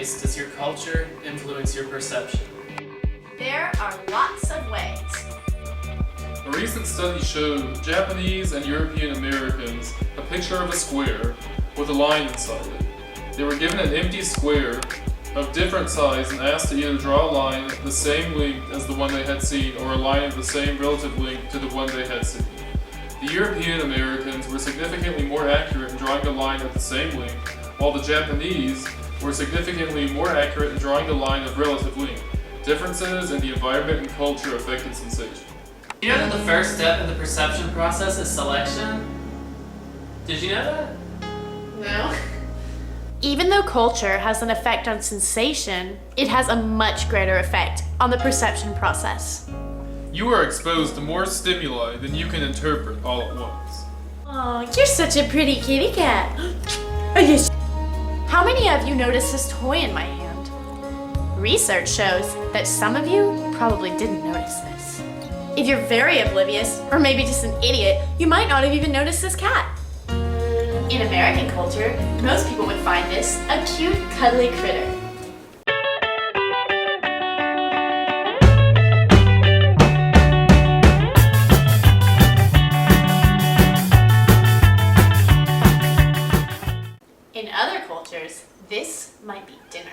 ways does your culture influence your perception? There are lots of ways. A recent study showed Japanese and European Americans a picture of a square with a line inside it. They were given an empty square of different size and asked to either draw a line the same length as the one they had seen or a line of the same relative length to the one they had seen. The European Americans were significantly more accurate in drawing the line at the same length, while the Japanese were significantly more accurate in drawing the line of relative length. Differences in the environment and culture affected sensation. You know that the first step in the perception process is selection? Did you know that? No. Even though culture has an effect on sensation, it has a much greater effect on the perception process. You are exposed to more stimuli than you can interpret all at once. Oh, you're such a pretty kitty cat. How many of you noticed this toy in my hand? Research shows that some of you probably didn't notice this. If you're very oblivious, or maybe just an idiot, you might not have even noticed this cat. In American culture, most people would find this a cute, cuddly critter. In other cultures, this might be dinner.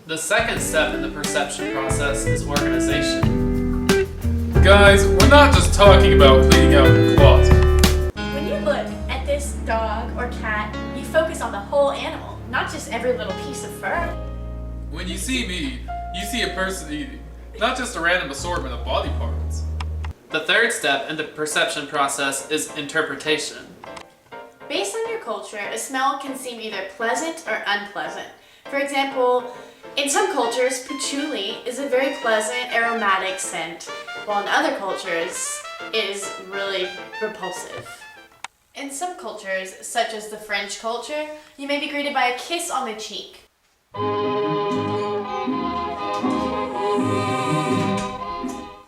The second step in the perception process is organization. Guys, we're not just talking about cleaning out the closet. When you look at this dog or cat, you focus on the whole animal, not just every little piece of fur. When you see me, you see a person eating, not just a random assortment of body parts. The third step in the perception process is interpretation. Based on your culture, a smell can seem either pleasant or unpleasant. For example, in some cultures, patchouli is a very pleasant, aromatic scent, while in other cultures, it is really repulsive. In some cultures, such as the French culture, you may be greeted by a kiss on the cheek.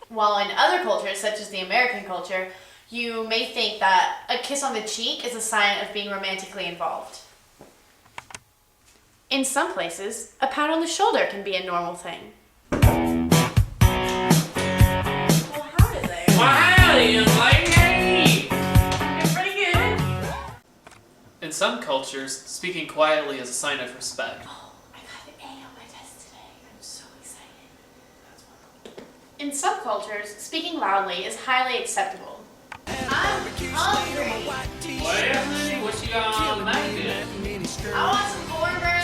While in other cultures, such as the American culture, you may think that a kiss on the cheek is a sign of being romantically involved. In some places, a pat on the shoulder can be a normal thing. Well, howdy there. Howdy, young lady! You're pretty good. In some cultures, speaking quietly is a sign of respect. Oh, I got an A on my test today. I'm so excited. In some cultures, speaking loudly is highly acceptable. I'm hungry. Well, what you got on the menu? I want some cornbread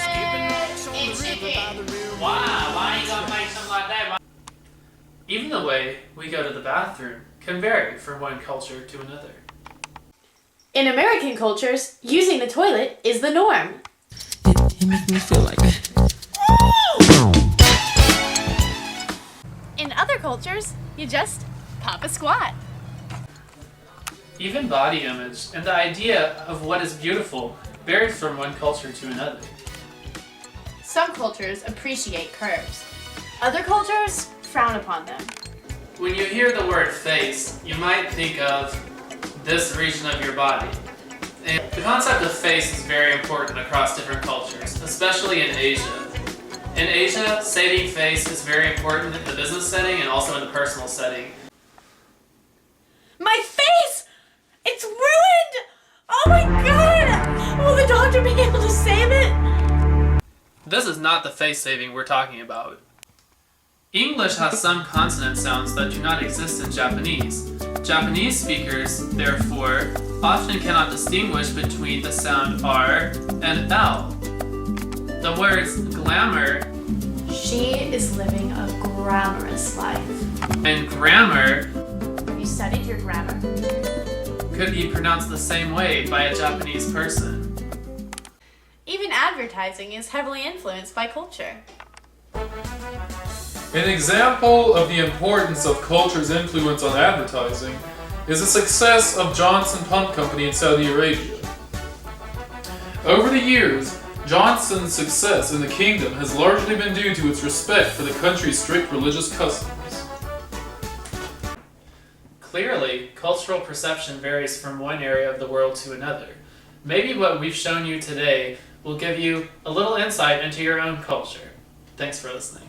and chicken. Why you gonna make something like that? Even the way we go to the bathroom can vary from one culture to another. In American cultures, using the toilet is the norm. It makes me feel like that. In other cultures, you just pop a squat. Even body image and the idea of what is beautiful varies from one culture to another. Some cultures appreciate curves. Other cultures frown upon them. When you hear the word face, you might think of this region of your body. And the concept of face is very important across different cultures, especially in Asia. In Asia, saving face is very important in the business setting and also in the personal setting. My face! It's ruined! Oh my god! Will the doctor be able to save it? This is not the face saving we're talking about. English has some consonant sounds that do not exist in Japanese. Japanese speakers, therefore, often cannot distinguish between the sound R and L. The words glamour She is living a glamorous life. and grammar Have you studied your grammar? could be pronounced the same way by a Japanese person. Even advertising is heavily influenced by culture. An example of the importance of culture's influence on advertising is the success of Johnson Pump Company in Saudi Arabia. Over the years, Johnson's success in the kingdom has largely been due to its respect for the country's strict religious customs. Clearly, cultural perception varies from one area of the world to another. Maybe what we've shown you today will give you a little insight into your own culture. Thanks for listening.